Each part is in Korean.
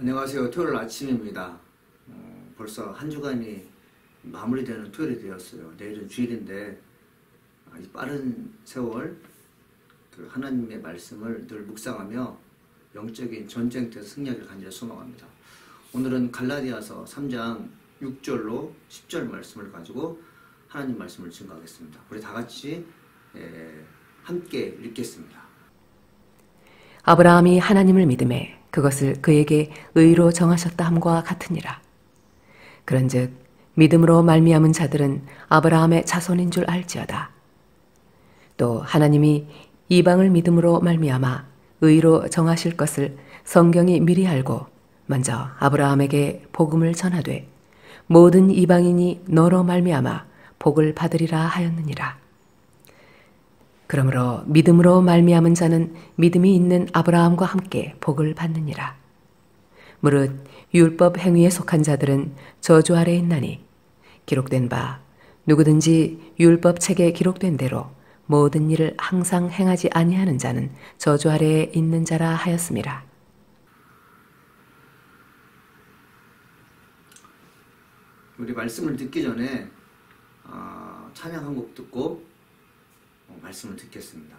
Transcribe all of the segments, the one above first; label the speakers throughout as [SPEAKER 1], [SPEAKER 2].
[SPEAKER 1] 안녕하세요. 토요일 아침입니다. 벌써 한 주간이 마무리되는 토요일이 되었어요. 내일은 주일인데 이 빠른 세월 그 하나님의 말씀을 늘 묵상하며 영적인 전쟁터에서 승리하기를 간절히 소망합니다. 오늘은 갈라디아서 3장 6절로 10절 말씀을 가지고 하나님 말씀을 증거하겠습니다. 우리 다 같이 함께 읽겠습니다.
[SPEAKER 2] 아브라함이 하나님을 믿음에 그것을 그에게 의로 정하셨다 함과 같으니라. 그런즉 믿음으로 말미암은 자들은 아브라함의 자손인 줄 알지어다. 또 하나님이 이방을 믿음으로 말미암아 의로 정하실 것을 성경이 미리 알고 먼저 아브라함에게 복음을 전하되 모든 이방인이 너로 말미암아 복을 받으리라 하였느니라. 그러므로 믿음으로 말미암은 자는 믿음이 있는 아브라함과 함께 복을 받느니라. 무릇 율법 행위에 속한 자들은 저주 아래에 있나니 기록된 바 누구든지 율법 책에 기록된 대로 모든 일을 항상 행하지 아니하는 자는 저주 아래에 있는 자라 하였음이라.
[SPEAKER 1] 우리 말씀을 듣기 전에 찬양 한 곡 듣고 말씀을 듣겠습니다.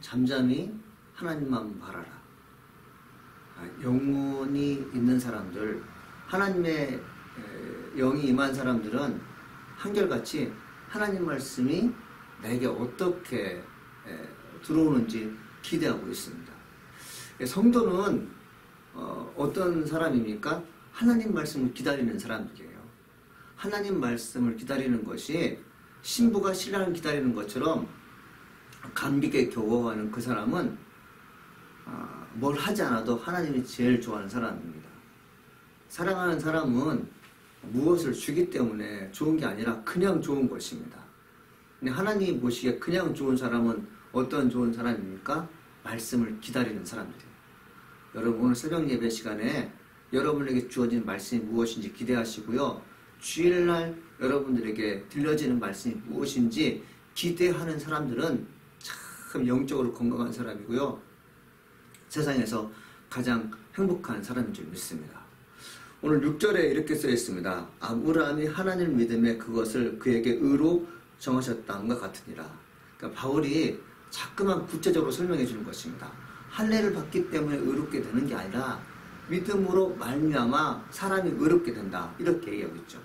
[SPEAKER 1] 잠잠히 하나님만 바라라. 영혼이 있는 사람들, 하나님의 영이 임한 사람들은 한결같이 하나님 말씀이 내게 어떻게 들어오는지 기대하고 있습니다. 성도는 어떤 사람입니까? 하나님 말씀을 기다리는 사람들이에요. 하나님 말씀을 기다리는 것이 신부가 신랑을 기다리는 것처럼 감격에 겨워하는 그 사람은 뭘 하지 않아도 하나님이 제일 좋아하는 사람입니다. 사랑하는 사람은 무엇을 주기 때문에 좋은 게 아니라 그냥 좋은 것입니다. 근데 하나님이 보시기에 그냥 좋은 사람은 어떤 좋은 사람입니까? 말씀을 기다리는 사람들이에요. 여러분 오늘 새벽 예배 시간에 여러분에게 주어진 말씀이 무엇인지 기대하시고요. 주일날 여러분들에게 들려지는 말씀이 무엇인지 기대하는 사람들은 참 영적으로 건강한 사람이고요. 세상에서 가장 행복한 사람인 줄 믿습니다. 오늘 6절에 이렇게 써 있습니다. 아브라함이 하나님을 믿음에 그것을 그에게 의로 정하셨다함과 같으니라. 그러니까 바울이 자꾸만 구체적으로 설명해 주는 것입니다. 할례를 받기 때문에 의롭게 되는 게 아니라 믿음으로 말미암아 사람이 의롭게 된다. 이렇게 얘기하고 있죠.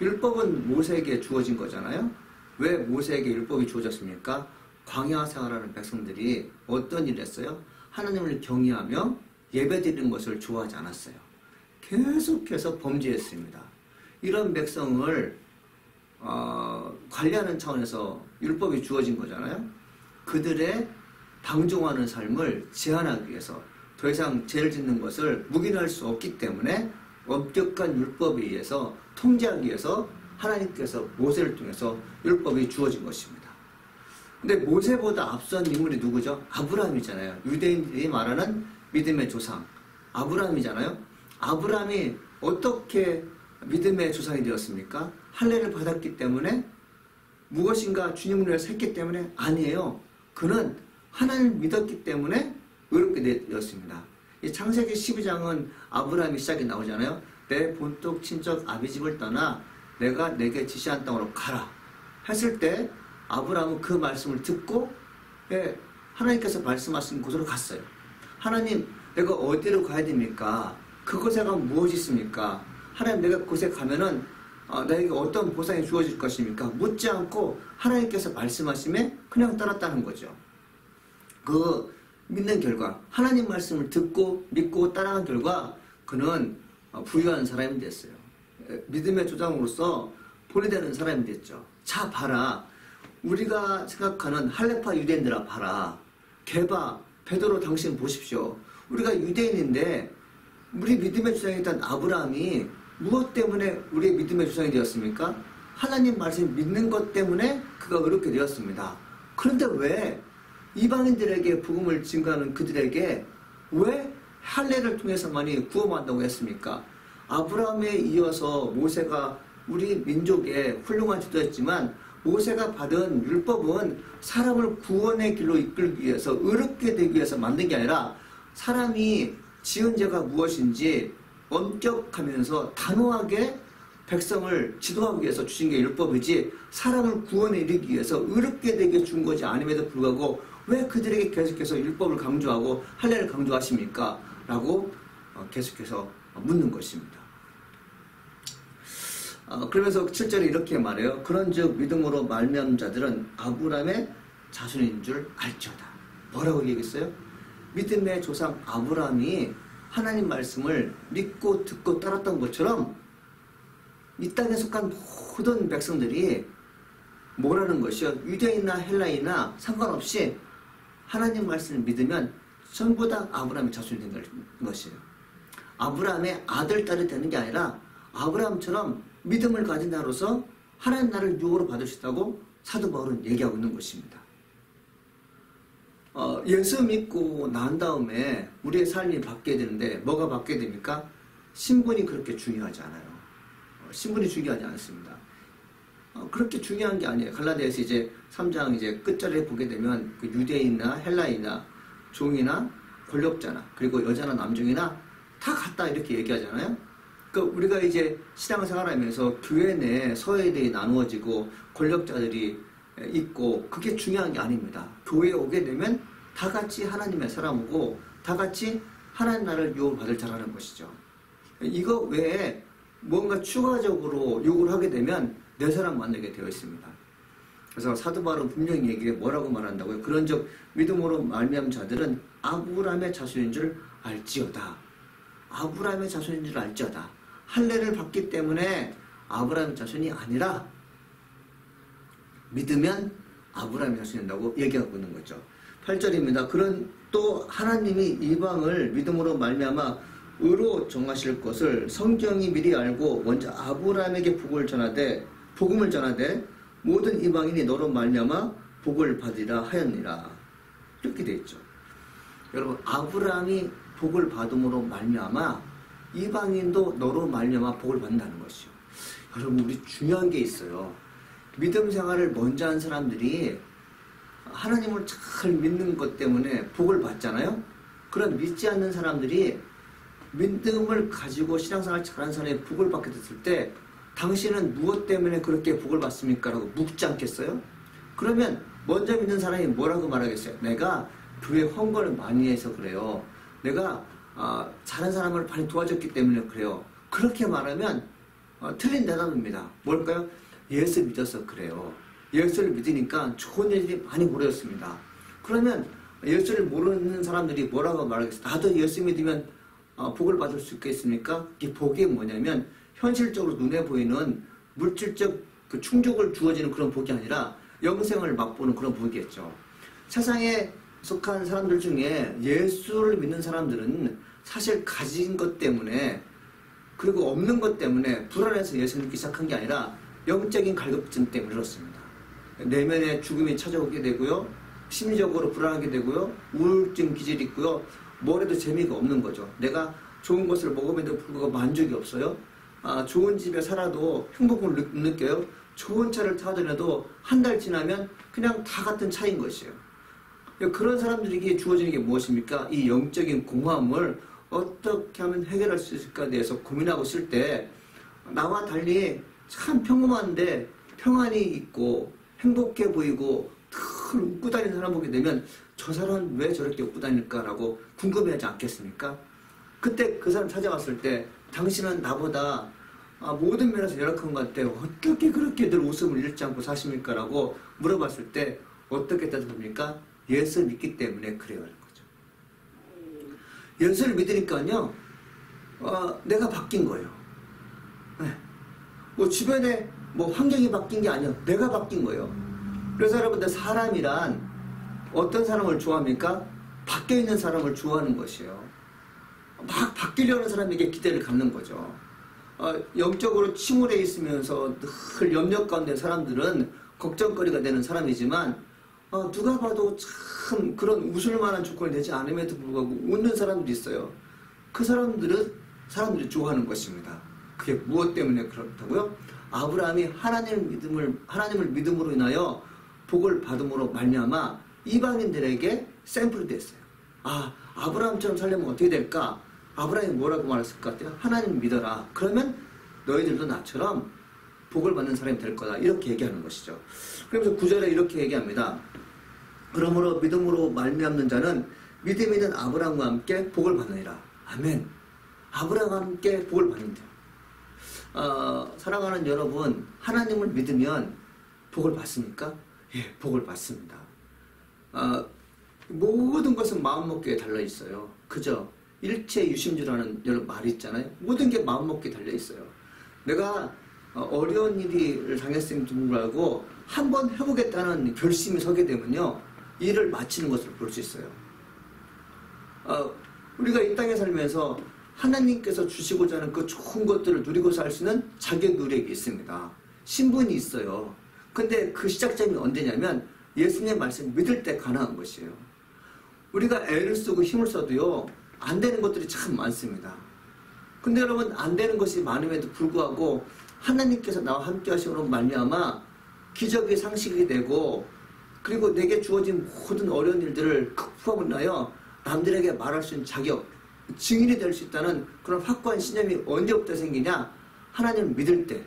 [SPEAKER 1] 율법은 모세에게 주어진 거잖아요. 왜 모세에게 율법이 주어졌습니까? 광야 생활하는 백성들이 어떤 일을 했어요? 하나님을 경외하며 예배드리는 것을 좋아하지 않았어요. 계속해서 범죄했습니다. 이런 백성을 관리하는 차원에서 율법이 주어진 거잖아요. 그들의 방종하는 삶을 제한하기 위해서 더 이상 죄를 짓는 것을 묵인할 수 없기 때문에 엄격한 율법에 의해서 통제하기 위해서 하나님께서 모세를 통해서 율법이 주어진 것입니다. 근데 모세보다 앞선 인물이 누구죠? 아브라함이잖아요. 유대인들이 말하는 믿음의 조상 아브라함이잖아요. 아브라함이 어떻게 믿음의 조상이 되었습니까? 할례를 받았기 때문에? 무엇인가 주님을 위해서 했기 때문에? 아니에요. 그는 하나님을 믿었기 때문에 의롭게 되었습니다. 이 창세기 12장은 아브라함이 시작이 나오잖아요. 내 본토 친척 아비 집을 떠나 내가 내게 지시한 땅으로 가라 했을 때 아브라함은 그 말씀을 듣고 하나님께서 말씀하신 곳으로 갔어요. 하나님 내가 어디로 가야 됩니까? 그곳에 가면 무엇이 있습니까? 하나님 내가 그곳에 가면은 나에게 어떤 보상이 주어질 것입니까? 묻지 않고 하나님께서 말씀하심에 그냥 따랐다는 거죠. 그 믿는 결과 하나님 말씀을 듣고 믿고 따라간 결과 그는 부유한 사람이 됐어요. 믿음의 조상으로서 본이 되는 사람이 됐죠. 자 봐라. 우리가 생각하는 할레파 유대인들아 봐라. 개바 베드로 당신 보십시오. 우리가 유대인인데 우리 믿음의 조상이었던 아브라함이 무엇 때문에 우리의 믿음의 조상이 되었습니까? 하나님 말씀 믿는 것 때문에 그가 의롭게 되었습니다. 그런데 왜 이방인들에게 복음을 증거하는 그들에게 왜 할례를 통해서만이 구원받는다고 했습니까? 아브라함에 이어서 모세가 우리 민족의 훌륭한 지도였지만 모세가 받은 율법은 사람을 구원의 길로 이끌기 위해서 의롭게 되기 위해서 만든 게 아니라 사람이 지은 죄가 무엇인지 엄격하면서 단호하게 백성을 지도하기 위해서 주신 게 율법이지 사람을 구원에 이르기 위해서 의롭게 되게 준 것이 아님에도 불구하고 왜 그들에게 계속해서 율법을 강조하고 할례를 강조하십니까? 라고 계속해서 묻는 것입니다. 그러면서 7절에 이렇게 말해요. 그런즉 믿음으로 말미암은 자들은 아브라함의 자손인 줄 알지어다. 뭐라고 얘기했어요? 믿음의 조상 아브라함이 하나님 말씀을 믿고 듣고 따랐던 것처럼 이 땅에 속한 모든 백성들이 뭐라는 것이요? 유대인이나 헬라인이나 상관없이 하나님 말씀을 믿으면 전부 다 아브라함의 자손이 된 것이에요. 아브라함의 아들, 딸이 되는 게 아니라 아브라함처럼 믿음을 가진 자로서 하나님 나라를 유업으로 받을 수 있다고 사도 바울은 얘기하고 있는 것입니다. 예수 믿고 난 다음에 우리의 삶이 바뀌어야 되는데 뭐가 바뀌어야 됩니까? 신분이 그렇게 중요하지 않아요. 신분이 중요하지 않습니다. 그렇게 중요한 게 아니에요. 갈라디아서 이제 3장 이제 끝절에 보게 되면 그 유대인이나 헬라인이나 종이나 권력자나 그리고 여자나 남종이나 다 같다 이렇게 얘기하잖아요. 그러니까 우리가 이제 신앙생활하면서 교회 내 서열이 나누어지고 권력자들이 있고 그게 중요한 게 아닙니다. 교회에 오게 되면 다 같이 하나님의 사람이고 다 같이 하나님 나라를 유업받을 자라는 것이죠. 이거 외에 뭔가 추가적으로 요구를 하게 되면 내 사람 만나게 되어 있습니다. 그래서 사도 바울은 분명히 얘기해 뭐라고 말한다고요? 그런즉 믿음으로 말미암은 자들은 아브라함의 자손인 줄 알지어다. 아브라함의 자손인 줄 알지어다. 할례를 받기 때문에 아브라함의 자손이 아니라 믿으면 아브라함의 자손이 된다고 얘기하고 있는 거죠. 8절입니다. 그런 또 하나님이 이방을 믿음으로 말미암아 의로 정하실 것을 성경이 미리 알고 먼저 아브라함에게 복음을 전하되 모든 이방인이 너로 말미암아 복을 받으리라 하였니라. 이렇게 되어 있죠. 여러분, 아브라함이 복을 받음으로 말미암아 이방인도 너로 말미암아 복을 받는다는 것이요. 여러분, 우리 중요한 게 있어요. 믿음 생활을 먼저 한 사람들이 하나님을 잘 믿는 것 때문에 복을 받잖아요. 그런 믿지 않는 사람들이 믿음을 가지고 신앙생활 잘하는 사람이 복을 받게 됐을 때 당신은 무엇 때문에 그렇게 복을 받습니까? 라고 묻지 않겠어요? 그러면 먼저 믿는 사람이 뭐라고 말하겠어요? 내가 교회 헌금을 많이 해서 그래요. 내가 잘한 사람을 많이 도와줬기 때문에 그래요. 그렇게 말하면 틀린 대답입니다. 뭘까요? 예수 믿어서 그래요. 예수를 믿으니까 좋은 일이 많이 벌어졌습니다. 그러면 예수를 모르는 사람들이 뭐라고 말하겠어요? 나도 예수 믿으면 복을 받을 수 있겠습니까? 이 복이 뭐냐면 현실적으로 눈에 보이는 물질적 그 충족을 주어지는 그런 복이 아니라 영생을 맛보는 그런 복이겠죠. 세상에 속한 사람들 중에 예수를 믿는 사람들은 사실 가진 것 때문에 그리고 없는 것 때문에 불안해서 예수 믿기 시작한 게 아니라 영적인 갈급증 때문에 그렇습니다. 내면에 죽음이 찾아오게 되고요. 심리적으로 불안하게 되고요. 우울증 기질이 있고요. 뭘 해도 재미가 없는 거죠. 내가 좋은 것을 먹음에도 불구하고 만족이 없어요. 좋은 집에 살아도 행복을 못 느껴요. 좋은 차를 타더라도 한 달 지나면 그냥 다 같은 차인 것이에요. 그런 사람들에게 주어지는 게 무엇입니까? 이 영적인 공허함을 어떻게 하면 해결할 수 있을까에 대해서 고민하고 있을 때 나와 달리 참 평범한데 평안이 있고 행복해 보이고 늘 웃고 다니는 사람 보게 되면 저 사람은 왜 저렇게 웃고 다닐까라고 궁금해하지 않겠습니까? 그때 그 사람 찾아왔을 때 당신은 나보다 모든 면에서 열악한 것 같아요. 어떻게 그렇게 늘 웃음을 잃지 않고 사십니까? 라고 물어봤을 때 어떻게 대답합니까? 예수 믿기 때문에 그래요. 라는 거죠. 예수를 믿으니까요. 내가 바뀐 거예요. 네. 뭐 주변에 뭐 환경이 바뀐 게 아니에요. 내가 바뀐 거예요. 그래서 여러분들 사람이란 어떤 사람을 좋아합니까? 바뀌어있는 사람을 좋아하는 것이에요. 막 바뀌려는 사람에게 기대를 갖는 거죠. 영적으로 침울해 있으면서 늘 염려 가운데 사람들은 걱정거리가 되는 사람이지만 누가 봐도 참 그런 웃을 만한 조건이 되지 않음에도 불구하고 웃는 사람들이 있어요. 그 사람들이 좋아하는 것입니다. 그게 무엇 때문에 그렇다고요? 아브라함이 하나님을 믿음으로 인하여 복을 받음으로 말미암아 이방인들에게 샘플이 됐어요. 아브라함처럼 살려면 어떻게 될까? 아브라함이 뭐라고 말했을 것 같아요? 하나님 믿어라. 그러면 너희들도 나처럼 복을 받는 사람이 될 거다. 이렇게 얘기하는 것이죠. 그러면서 9절에 이렇게 얘기합니다. 그러므로 믿음으로 말미암는 자는 믿음이 있는 아브라함과 함께 복을 받느니라. 아멘. 아브라함과 함께 복을 받는다. 사랑하는 여러분, 하나님을 믿으면 복을 받습니까? 예, 복을 받습니다. 모든 것은 마음먹기에 달려있어요. 그죠? 일체 유심주라는 여러 말이 있잖아요. 모든 게 마음먹기에 달려있어요. 내가 어려운 일을 당했음에도 불구하고 한번 해보겠다는 결심이 서게 되면요. 일을 마치는 것을 볼 수 있어요. 우리가 이 땅에 살면서 하나님께서 주시고자 하는 그 좋은 것들을 누리고 살 수 있는 자격 누력이 있습니다. 신분이 있어요. 근데 그 시작점이 언제냐면 예수님의 말씀 믿을 때 가능한 것이에요. 우리가 애를 쓰고 힘을 써도요. 안 되는 것들이 참 많습니다. 근데 여러분 안 되는 것이 많음에도 불구하고 하나님께서 나와 함께 하심으로 말미암아 기적이 상식이 되고 그리고 내게 주어진 모든 어려운 일들을 극복하고 나여 남들에게 말할 수 있는 자격, 증인이 될 수 있다는 그런 확고한 신념이 언제부터 생기냐? 하나님을 믿을 때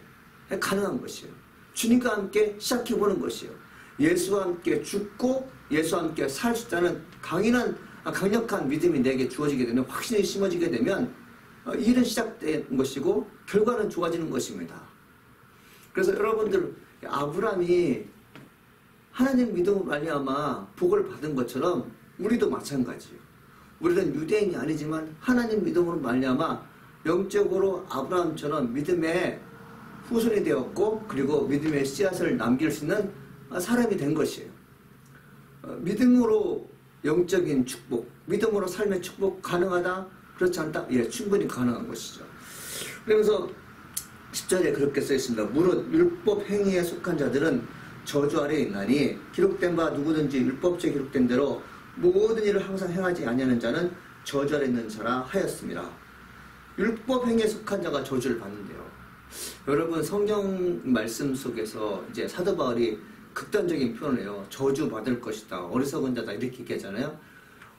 [SPEAKER 1] 가능한 것이에요. 주님과 함께 시작해보는 것이에요. 예수와 함께 죽고 예수와 함께 살 수 있다는 강력한 믿음이 내게 주어지게 되면, 확신이 심어지게 되면 일은 시작된 것이고 결과는 좋아지는 것입니다. 그래서 여러분들, 아브라함이 하나님 믿음으로 말미암아 복을 받은 것처럼 우리도 마찬가지예요. 우리는 유대인이 아니지만 하나님 믿음으로 말미암아 영적으로 아브라함처럼 믿음의 후손이 되었고, 그리고 믿음의 씨앗을 남길 수 있는 사람이 된 것이에요. 믿음으로 영적인 축복, 믿음으로 삶의 축복 가능하다? 그렇지 않다? 예, 충분히 가능한 것이죠. 그러면서 10절에 그렇게 써 있습니다. 무릇 율법 행위에 속한 자들은 저주 아래에 있나니, 기록된 바 누구든지 율법책에 기록된 대로 모든 일을 항상 행하지 아니하는 자는 저주 아래에 있는 자라 하였습니다. 율법 행위에 속한 자가 저주를 받는데요. 여러분, 성경 말씀 속에서 이제 사도 바울이 극단적인 표현을 해요. 저주 받을 것이다, 어리석은 자다, 이렇게 얘기하잖아요.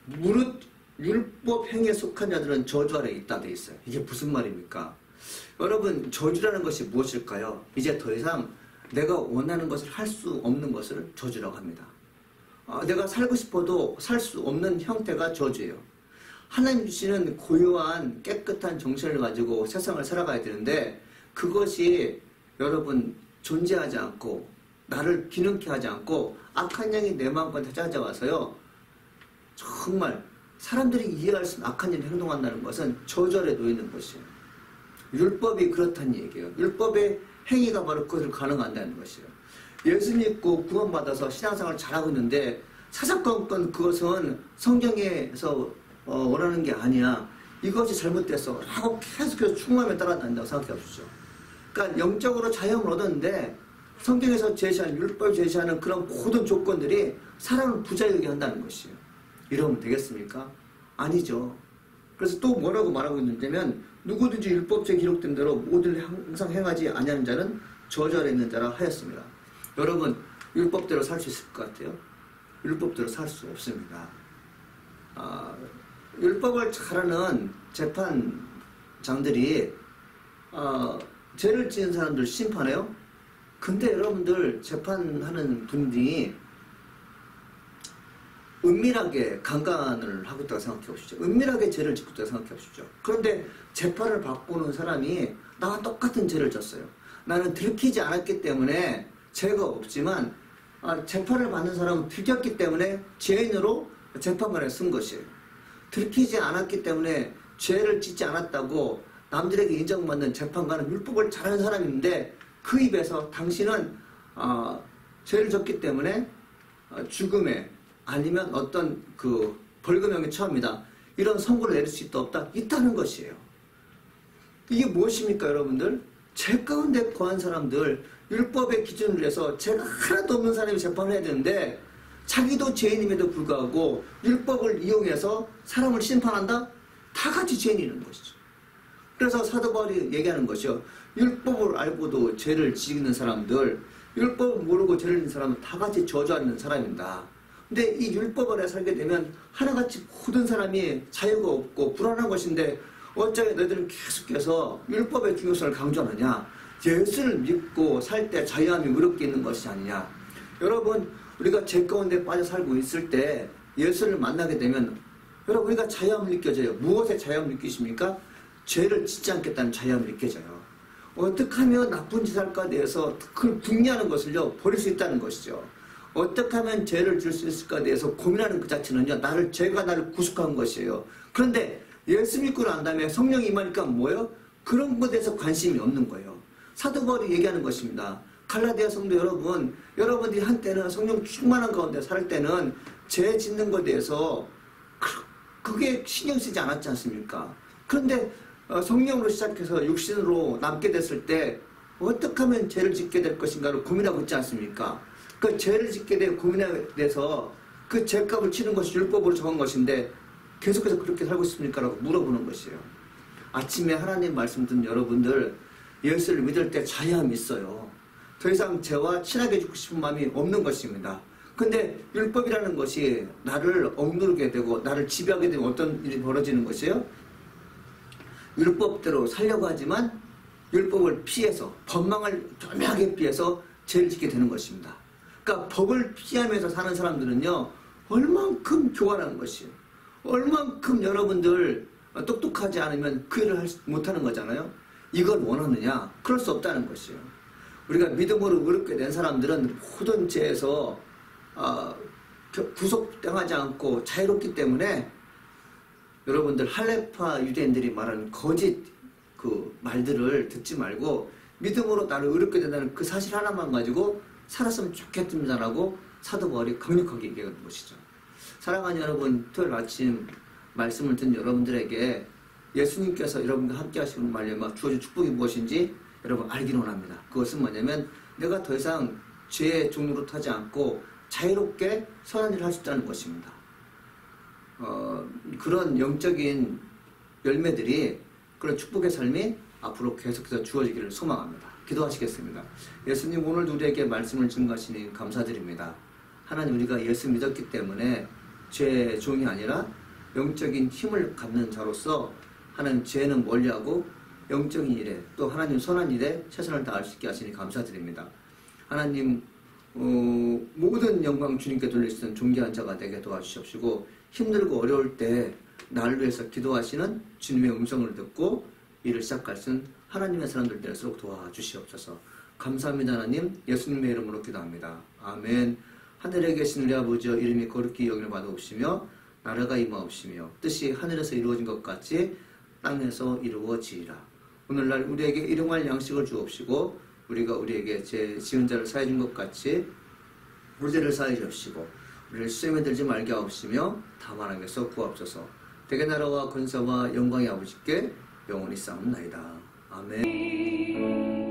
[SPEAKER 1] 무릇 율법 행위에 속한 자들은 저주 아래에 있다 돼 있어요. 이게 무슨 말입니까? 여러분, 저주라는 것이 무엇일까요? 이제 더 이상 내가 원하는 것을 할 수 없는 것을 저주라고 합니다. 내가 살고 싶어도 살 수 없는 형태가 저주예요. 하나님 주시는 고요한 깨끗한 정신을 가지고 세상을 살아가야 되는데, 그것이 여러분 존재하지 않고 나를 기능케 하지 않고 악한 영이 내 마음까지 찾아와서요, 정말 사람들이 이해할 수 없는 악한 일을 행동한다는 것은 저주 아래 놓이는 것이에요. 율법이 그렇다는 얘기예요. 율법의 행위가 바로 그것을 가능한다는 것이에요. 예수 믿고 구원받아서 신앙생활을 잘하고 있는데 사사건건 그것은 성경에서 원하는 게 아니야, 이것이 잘못됐어 라고 계속해서 충만하게 따라다닌다고 생각해 보십시오. 그러니까 영적으로 자유함을 얻었는데 성경에서 제시하는, 율법이 제시하는 그런 모든 조건들이 사람을 부자유하게 한다는 것이에요. 이러면 되겠습니까? 아니죠. 그래서 또 뭐라고 말하고 있느냐면, 누구든지 율법책에 기록된 대로 모든 일을 항상 행하지 아니하는 자는 저주 아래 있는 자라 하였습니다. 여러분, 율법대로 살 수 있을 것 같아요? 율법대로 살 수 없습니다. 율법을 잘하는 재판장들이 죄를 지은 사람들 심판해요? 근데 여러분들, 재판하는 분들이 은밀하게 강간을 하고 있다고 생각해 보십시오. 은밀하게 죄를 짓고 있다고 생각해 보십시오. 그런데 재판을 받고 오는 사람이 나와 똑같은 죄를 졌어요. 나는 들키지 않았기 때문에 죄가 없지만, 재판을 받는 사람은 들켰기 때문에 죄인으로 재판관에 쓴 것이에요. 들키지 않았기 때문에 죄를 짓지 않았다고 남들에게 인정받는 재판관은 율법을 잘하는 사람인데, 그 입에서 당신은 죄를 졌기 때문에 죽음에 아니면 어떤 그 벌금형에 처합니다, 이런 선고를 내릴 수 있다 없다? 있다는 것이에요. 이게 무엇입니까 여러분들? 죄 가운데 거한 사람들, 율법의 기준을 해서 죄가 하나도 없는 사람이 재판을 해야 되는데 자기도 죄인임에도 불구하고 율법을 이용해서 사람을 심판한다? 다 같이 죄인이라는 것이죠. 그래서 사도 바울이 얘기하는 것이요, 율법을 알고도 죄를 지는 사람들, 율법을 모르고 죄를 지는 사람은 다 같이 저주하는 사람이다. 근데 이 율법 아래 살게 되면 하나같이 모든 사람이 자유가 없고 불안한 것인데, 어쩌면 너희들은 계속해서 율법의 중요성을 강조하느냐? 예수를 믿고 살 때 자유함이 의롭게 있는 것이 아니냐? 여러분, 우리가 죄 가운데 빠져 살고 있을 때 예수를 만나게 되면 여러분, 우리가 자유함을 느껴져요. 무엇에 자유함을 느끼십니까? 죄를 짓지 않겠다는 자유함을 느껴져요. 어떻게 하면 나쁜 짓을 할까 대해서 그걸 궁리하는 것을요, 버릴 수 있다는 것이죠. 어떻게 하면 죄를 줄 수 있을까 대해서 고민하는 그 자체는요, 죄가 나를 구속한 것이에요. 그런데 예수 믿고 난 다음에 성령이 임하니까 뭐예요? 그런 것에 대해서 관심이 없는 거예요. 사도 바울이 얘기하는 것입니다. 갈라디아 성도 여러분, 여러분들이 한때는 성령 충만한 가운데 살 때는 죄 짓는 것에 대해서 그게 신경 쓰지 않았지 않습니까? 그런데 성령으로 시작해서 육신으로 남게 됐을 때 어떻게 하면 죄를 짓게 될 것인가를 고민하고 있지 않습니까? 그 죄를 짓게 된 고민에 대해서 그 죄값을 치는 것이 율법으로 정한 것인데 계속해서 그렇게 살고 있습니까? 라고 물어보는 것이에요. 아침에 하나님 말씀 듣는 여러분들, 예수를 믿을 때 자유함이 있어요. 더 이상 죄와 친하게 죽고 싶은 마음이 없는 것입니다. 근데 율법이라는 것이 나를 억누르게 되고 나를 지배하게 되면 어떤 일이 벌어지는 것이에요? 율법대로 살려고 하지만 율법을 피해서, 법망을 교묘하게 피해서 죄를 짓게 되는 것입니다. 그러니까 법을 피하면서 사는 사람들은요, 얼만큼 교활한 것이요, 얼만큼 여러분들 똑똑하지 않으면 그 일을 못하는 거잖아요. 이걸 원하느냐? 그럴 수 없다는 것이요. 우리가 믿음으로 의롭게 된 사람들은 모든 죄에서 구속당하지 않고 자유롭기 때문에, 여러분들 할레파 유대인들이 말하는 거짓 그 말들을 듣지 말고 믿음으로 나를 의롭게 된다는 그 사실 하나만 가지고 살았으면 좋겠습니다라고 사도 바울이 강력하게 얘기하는 것이죠. 사랑하는 여러분, 토요일 아침 말씀을 듣는 여러분들에게 예수님께서 여러분과 함께 하시는 말씀과 주어진 축복이 무엇인지 여러분 알기를 원합니다. 그것은 뭐냐면, 내가 더 이상 죄의 종로로 타지 않고 자유롭게 선한 일을 할 수 있다는 것입니다. 그런 영적인 열매들이, 그런 축복의 삶이 앞으로 계속해서 주어지기를 소망합니다. 기도하시겠습니다. 예수님, 오늘도 우리에게 말씀을 증거하시니 감사드립니다. 하나님, 우리가 예수 믿었기 때문에 죄의 종이 아니라 영적인 힘을 갖는 자로서 하나님 죄는 멀리하고 영적인 일에, 또 하나님 선한 일에 최선을 다할 수 있게 하시니 감사드립니다. 하나님, 모든 영광 주님께 돌릴 수 있는 존귀한 자가 되게 도와주시옵시고, 힘들고 어려울 때 나를 위해서 기도하시는 주님의 음성을 듣고 일을 시작할 수 있는 하나님의 사람들 될수록 도와주시옵소서. 감사합니다. 하나님, 예수님의 이름으로 기도합니다. 아멘. 하늘에 계신 우리 아버지여, 이름이 거룩히 여김을 받아옵시며 나라가 임하옵시며 뜻이 하늘에서 이루어진 것 같이 땅에서 이루어지리라. 오늘날 우리에게 일용할 양식을 주옵시고, 우리가 우리에게 죄 지은 자를 사해 준 것 같이 우리 죄를 사해 주옵시고, 우리를 시험에 들지 말게 하옵시며 다만 악에서 구하옵소서. 대개 나라와 권세와 영광이 아버지께 영원히 쌓옵나이다. 아멘.